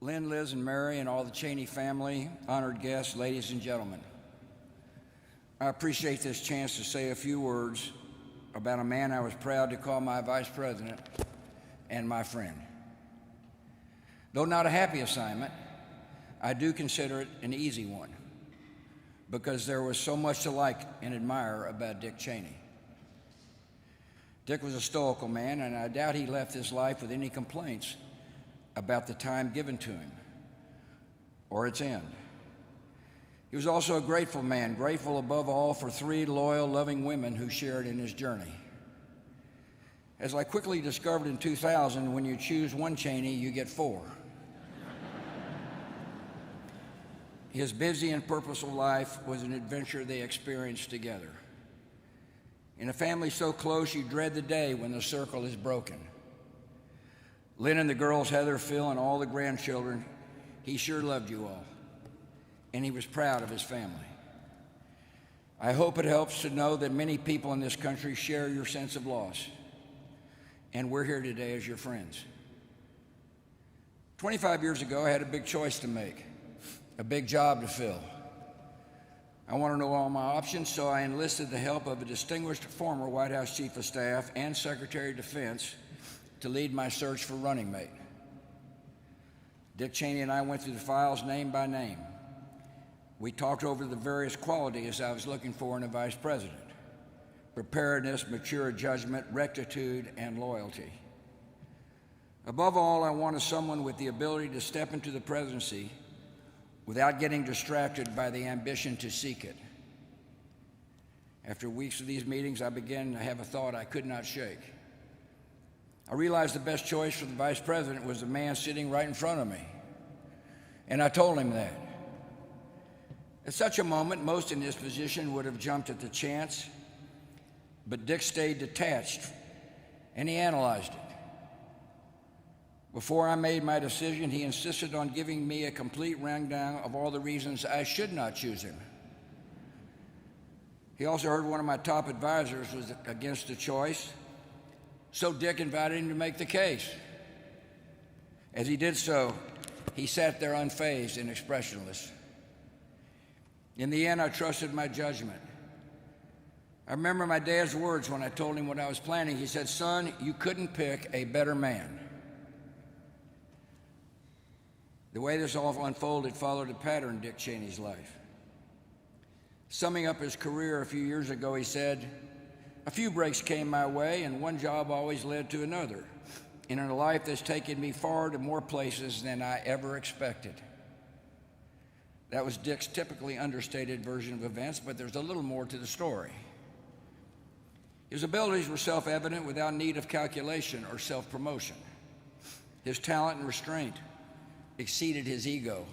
Lynne, Liz, and Mary, and all the Cheney family, honored guests, ladies and gentlemen. I appreciate this chance to say a few words about a man I was proud to call my vice president and my friend. Though not a happy assignment, I do consider it an easy one because there was so much to like and admire about Dick Cheney. Dick was a stoical man, and I doubt he left his life with any complaints about the time given to him or its end. He was also a grateful man, grateful above all for 3 loyal, loving women who shared in his journey. As I quickly discovered in 2000, when you choose one Cheney, you get 4. His busy and purposeful life was an adventure they experienced together. In a family so close, you dread the day when the circle is broken. Lynne and the girls, Heather, Phil, and all the grandchildren, he sure loved you all, and he was proud of his family. I hope it helps to know that many people in this country share your sense of loss, and we're here today as your friends. 25 years ago, I had a big choice to make, a big job to fill. I want to know all my options, so I enlisted the help of a distinguished former White House Chief of Staff and Secretary of Defense to lead my search for running mate. Dick Cheney and I went through the files name by name. We talked over the various qualities I was looking for in a vice president: preparedness, mature judgment, rectitude, and loyalty. Above all, I wanted someone with the ability to step into the presidency without getting distracted by the ambition to seek it. After weeks of these meetings, I began to have a thought I could not shake. I realized the best choice for the vice president was the man sitting right in front of me, and I told him that. At such a moment, most in his position would have jumped at the chance, but Dick stayed detached, and he analyzed it. Before I made my decision, he insisted on giving me a complete rundown of all the reasons I should not choose him. He also heard one of my top advisors was against the choice, so Dick invited him to make the case. As he did so, he sat there unfazed and expressionless. In the end, I trusted my judgment. I remember my dad's words when I told him what I was planning. He said, "Son, you couldn't pick a better man." The way this all unfolded followed a pattern in Dick Cheney's life. Summing up his career a few years ago, he said, "A few breaks came my way, and one job always led to another, in a life that's taken me far to more places than I ever expected." That was Dick's typically understated version of events, but there's a little more to the story. His abilities were self-evident without need of calculation or self-promotion. His talent and restraint exceeded his ego.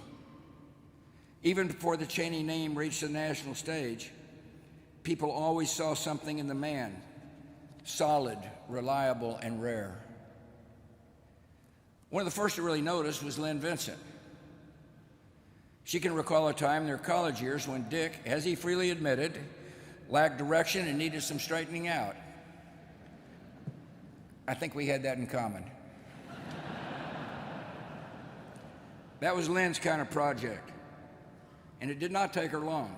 Even before the Cheney name reached the national stage, people always saw something in the man, solid, reliable, and rare. One of the first to really notice was Lynne Vincent. She can recall a time in their college years when Dick, as he freely admitted, lacked direction and needed some straightening out. I think we had that in common. That was Lynne's kind of project, and it did not take her long.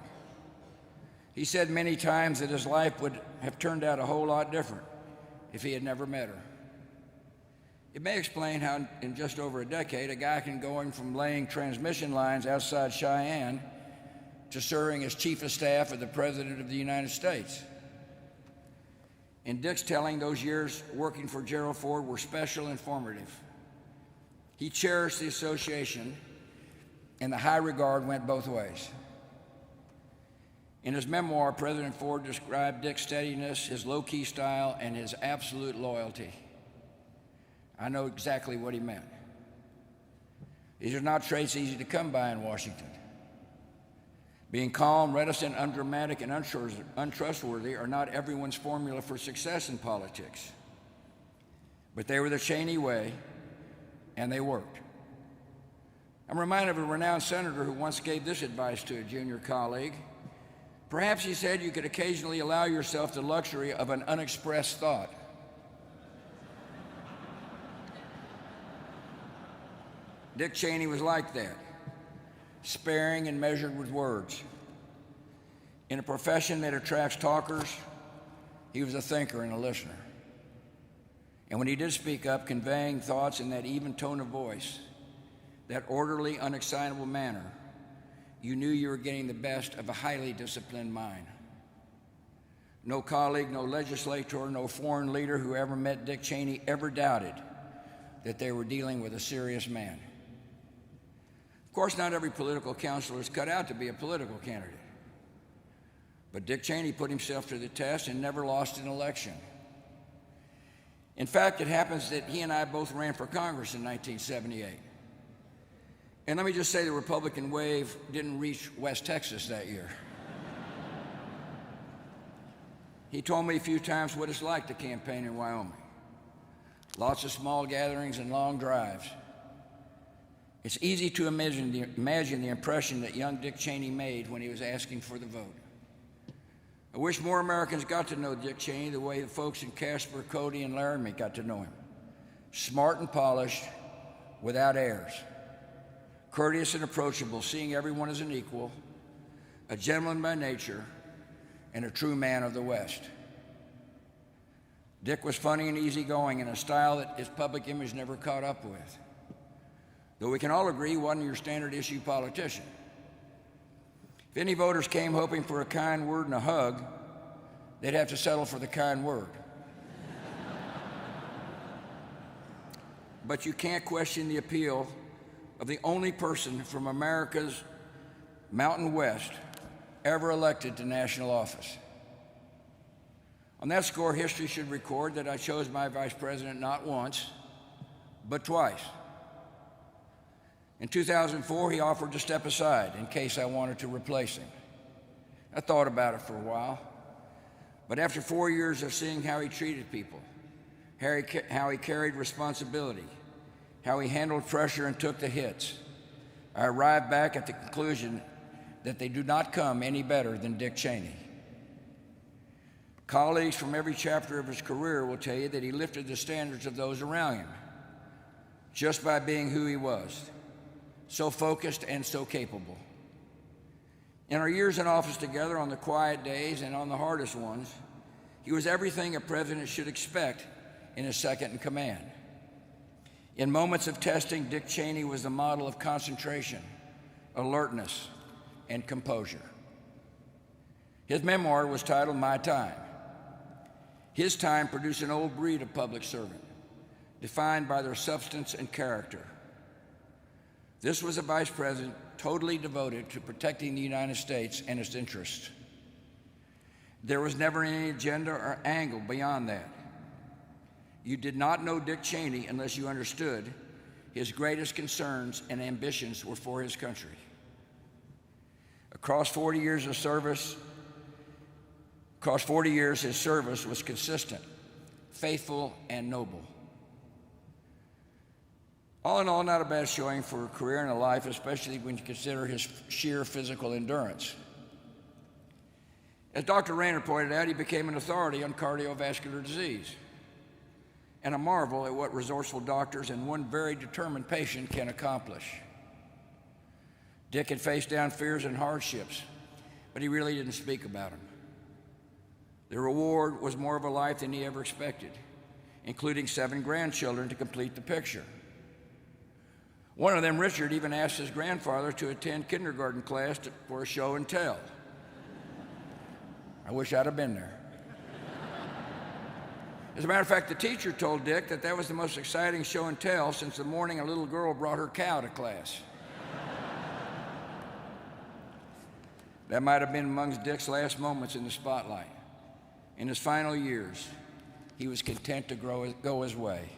He said many times that his life would have turned out a whole lot different if he had never met her. It may explain how in just over a decade, a guy can go from laying transmission lines outside Cheyenne to serving as Chief of Staff of the President of the United States. In Dick's telling, those years working for Gerald Ford were special and formative. He cherished the association, and the high regard went both ways. In his memoir, President Ford described Dick's steadiness, his low-key style, and his absolute loyalty. I know exactly what he meant. These are not traits easy to come by in Washington. Being calm, reticent, undramatic, and untrustworthy are not everyone's formula for success in politics. But they were the Cheney way, and they worked. I'm reminded of a renowned senator who once gave this advice to a junior colleague. Perhaps, he said, you could occasionally allow yourself the luxury of an unexpressed thought. Dick Cheney was like that, sparing and measured with words. In a profession that attracts talkers, he was a thinker and a listener. And when he did speak up, conveying thoughts in that even tone of voice, that orderly, unexcitable manner, you knew you were getting the best of a highly disciplined mind. No colleague, no legislator, no foreign leader who ever met Dick Cheney ever doubted that they were dealing with a serious man. Of course, not every political counselor is cut out to be a political candidate. But Dick Cheney put himself to the test and never lost an election. In fact, it happens that he and I both ran for Congress in 1978. And let me just say the Republican wave didn't reach West Texas that year. He told me a few times what it's like to campaign in Wyoming. Lots of small gatherings and long drives. It's easy to imagine the impression that young Dick Cheney made when he was asking for the vote. I wish more Americans got to know Dick Cheney the way the folks in Casper, Cody, and Laramie got to know him. Smart and polished, without airs. Courteous and approachable, seeing everyone as an equal, a gentleman by nature, and a true man of the West. Dick was funny and easygoing in a style that his public image never caught up with. Though we can all agree he wasn't your standard issue politician. If any voters came hoping for a kind word and a hug, they'd have to settle for the kind word. But you can't question the appeal of the only person from America's Mountain West ever elected to national office. On that score, history should record that I chose my vice president not once, but twice. In 2004, he offered to step aside in case I wanted to replace him. I thought about it for a while, but after 4 years of seeing how he treated people, how he carried responsibility, how he handled pressure and took the hits, I arrived back at the conclusion that they do not come any better than Dick Cheney. Colleagues from every chapter of his career will tell you that he lifted the standards of those around him just by being who he was, so focused and so capable. In our years in office together, on the quiet days and on the hardest ones, he was everything a president should expect in a second in command. In moments of testing, Dick Cheney was the model of concentration, alertness, and composure. His memoir was titled My Time. His time produced an old breed of public servant, defined by their substance and character. This was a vice president totally devoted to protecting the United States and its interests. There was never any agenda or angle beyond that. You did not know Dick Cheney unless you understood his greatest concerns and ambitions were for his country. Across 40 years, his service was consistent, faithful, and noble. All in all, not a bad showing for a career and a life, especially when you consider his sheer physical endurance. As Dr. Rayner pointed out, he became an authority on cardiovascular disease, and a marvel at what resourceful doctors and one very determined patient can accomplish. Dick had faced down fears and hardships, but he really didn't speak about them. The reward was more of a life than he ever expected, including 7 grandchildren to complete the picture. One of them, Richard, even asked his grandfather to attend kindergarten class for a show and tell. I wish I'd have been there. As a matter of fact, the teacher told Dick that was the most exciting show and tell since the morning a little girl brought her cow to class. That might have been amongst Dick's last moments in the spotlight. In his final years, he was content to go his way.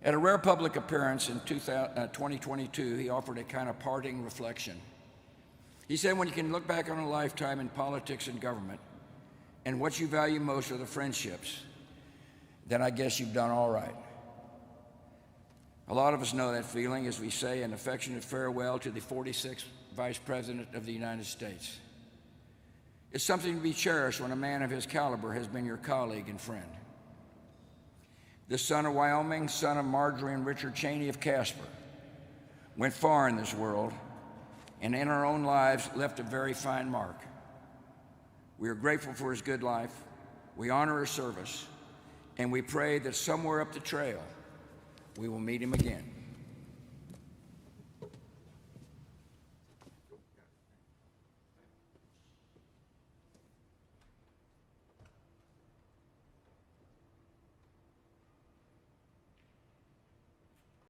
At a rare public appearance in 2022, he offered a kind of parting reflection. He said, when you can look back on a lifetime in politics and government, and what you value most are the friendships, then I guess you've done all right. A lot of us know that feeling as we say an affectionate farewell to the 46th Vice President of the United States. It's something to be cherished when a man of his caliber has been your colleague and friend. The son of Wyoming, son of Marjorie and Richard Cheney of Casper, went far in this world, and in our own lives left a very fine mark. We are grateful for his good life, we honor his service, and we pray that somewhere up the trail we will meet him again.